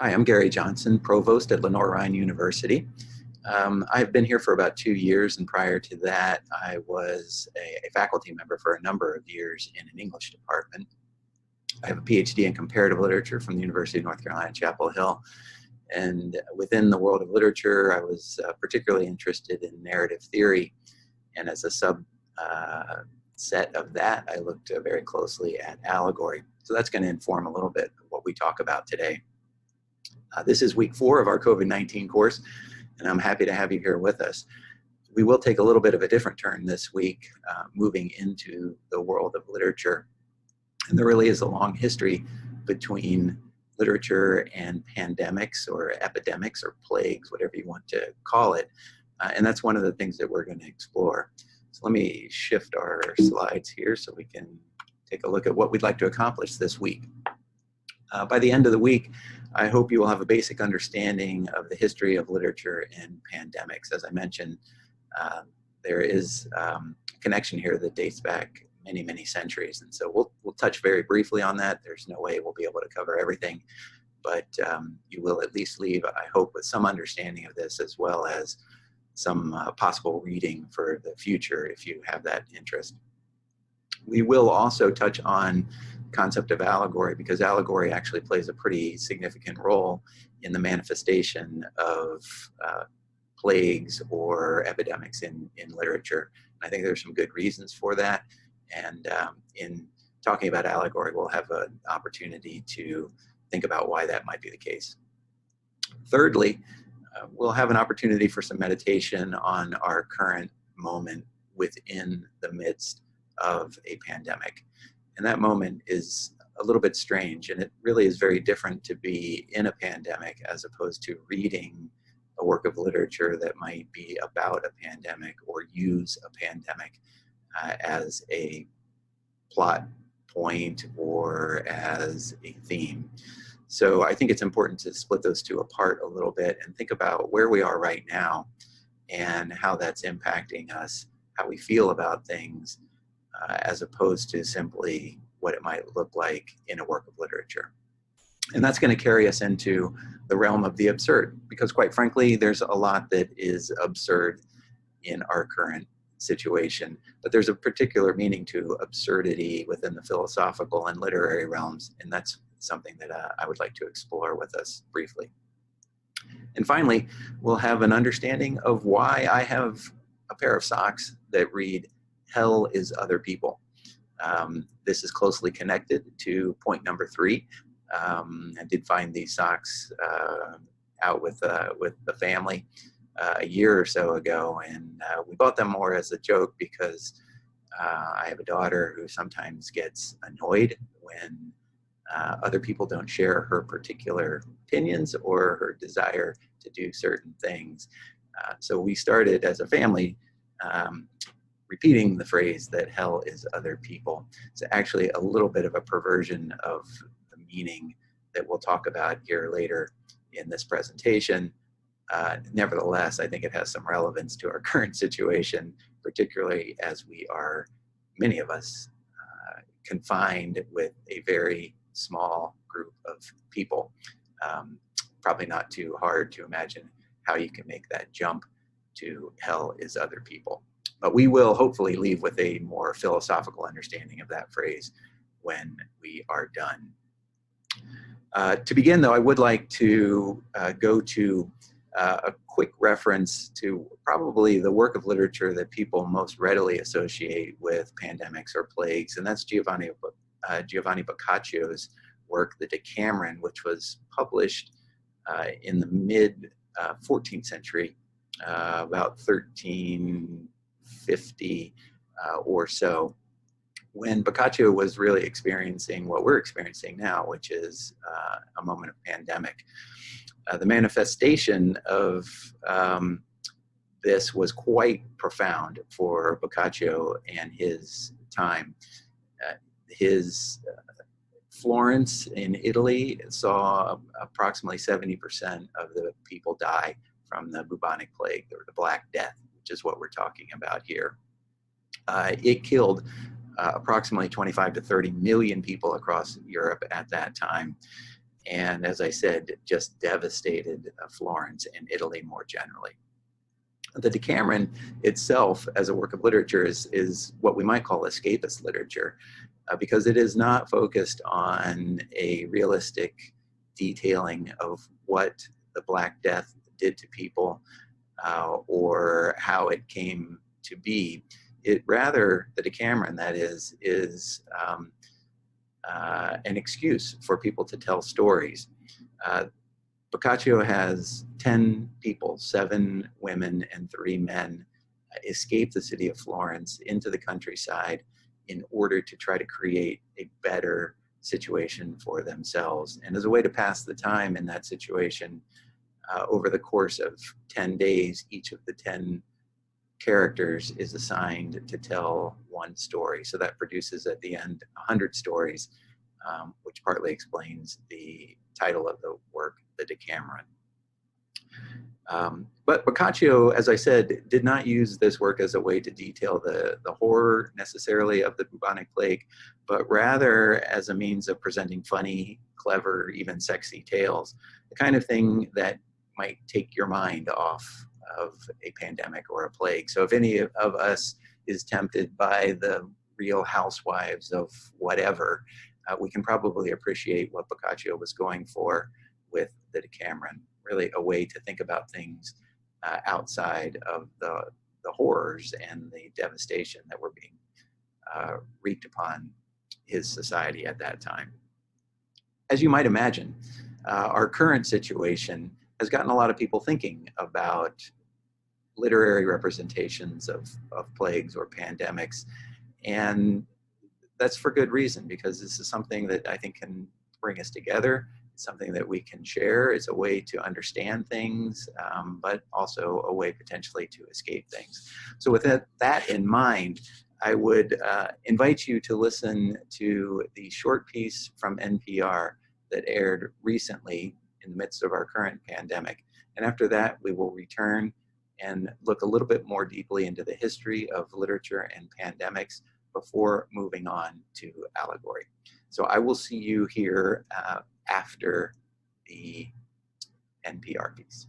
Hi, I'm Gary Johnson, Provost at Lenore-Rhine University. I've been here for about 2 years, and prior to that, I was a faculty member for a number of years in an English department. I have a PhD in comparative literature from the University of North Carolina, Chapel Hill. And within the world of literature, I was particularly interested in narrative theory. And as a subset of that, I looked very closely at allegory. So that's going to inform a little bit of what we talk about today. This is week 4 of our COVID-19 course, and I'm happy to have you here with us. We will take a little bit of a different turn this week, moving into the world of literature. And there really is a long history between literature and pandemics or epidemics or plagues, whatever you want to call it. And that's one of the things that we're going to explore. So let me shift our slides here so we can take a look at what we'd like to accomplish this week. By the end of the week, I hope you will have a basic understanding of the history of literature and pandemics. As I mentioned, there is a connection here that dates back many, many centuries. And so we'll touch very briefly on that. There's no way we'll be able to cover everything, but you will at least leave, I hope, with some understanding of this, as well as some possible reading for the future if you have that interest. We will also touch on the concept of allegory, because allegory actually plays a pretty significant role in the manifestation of plagues or epidemics in literature. And I think there's some good reasons for that. And in talking about allegory, we'll have an opportunity to think about why that might be the case. Thirdly, we'll have an opportunity for some meditation on our current moment within the midst of a pandemic. And that moment is a little bit strange, and it really is very different to be in a pandemic as opposed to reading a work of literature that might be about a pandemic or use a pandemic as a plot point or as a theme. So I think it's important to split those two apart a little bit and think about where we are right now and how that's impacting us, how we feel about things, as opposed to simply what it might look like in a work of literature. And that's going to carry us into the realm of the absurd, because quite frankly, there's a lot that is absurd in our current situation, but there's a particular meaning to absurdity within the philosophical and literary realms, and that's something that I would like to explore with us briefly. And finally, we'll have an understanding of why I have a pair of socks that read, "Hell is other people." This is closely connected to point number 3. I did find these socks out with the family a year or so ago, and we bought them more as a joke because I have a daughter who sometimes gets annoyed when other people don't share her particular opinions or her desire to do certain things. So we started as a family repeating the phrase that hell is other people. It's actually a little bit of a perversion of the meaning that we'll talk about here later in this presentation. Nevertheless, I think it has some relevance to our current situation, particularly as we are, many of us, confined with a very small group of people. Probably not too hard to imagine how you can make that jump to hell is other people. But we will hopefully leave with a more philosophical understanding of that phrase when we are done. To begin, though, I would like to go to a quick reference to probably the work of literature that people most readily associate with pandemics or plagues, and that's Giovanni Boccaccio's work, The Decameron, which was published in the mid-14th century, about 1350 or so, when Boccaccio was really experiencing what we're experiencing now, which is a moment of pandemic. The manifestation of this was quite profound for Boccaccio and his time. His Florence in Italy saw approximately 70% of the people die from the bubonic plague, or the Black Death, which is what we're talking about here. It killed approximately 25 to 30 million people across Europe at that time. and as I said, just devastated Florence and Italy more generally. The Decameron itself as a work of literature is what we might call escapist literature, because it is not focused on a realistic detailing of what the Black Death did to people or how it came to be. It rather, the Decameron, that is an excuse for people to tell stories. Boccaccio has 10 people, 7 women and 3 men, escape the city of Florence into the countryside in order to try to create a better situation for themselves. And as a way to pass the time in that situation, over the course of 10 days, each of the 10 characters is assigned to tell one story. So that produces at the end 100 stories, which partly explains the title of the work, the Decameron. But Boccaccio, as I said, did not use this work as a way to detail the horror necessarily of the bubonic plague, but rather as a means of presenting funny, clever, even sexy tales, the kind of thing that might take your mind off of a pandemic or a plague. So if any of us is tempted by the Real Housewives of whatever, we can probably appreciate what Boccaccio was going for with the Decameron, really a way to think about things outside of the horrors and the devastation that were being wreaked upon his society at that time. As you might imagine, our current situation has gotten a lot of people thinking about literary representations of plagues or pandemics, and that's for good reason, because this is something that I think can bring us together. It's something that we can share. It's a way to understand things, but also a way potentially to escape things. So with that in mind, I would invite you to listen to the short piece from NPR that aired recently in the midst of our current pandemic. And after that, we will return and look a little bit more deeply into the history of literature and pandemics before moving on to allegory. So I will see you here after the NPR piece.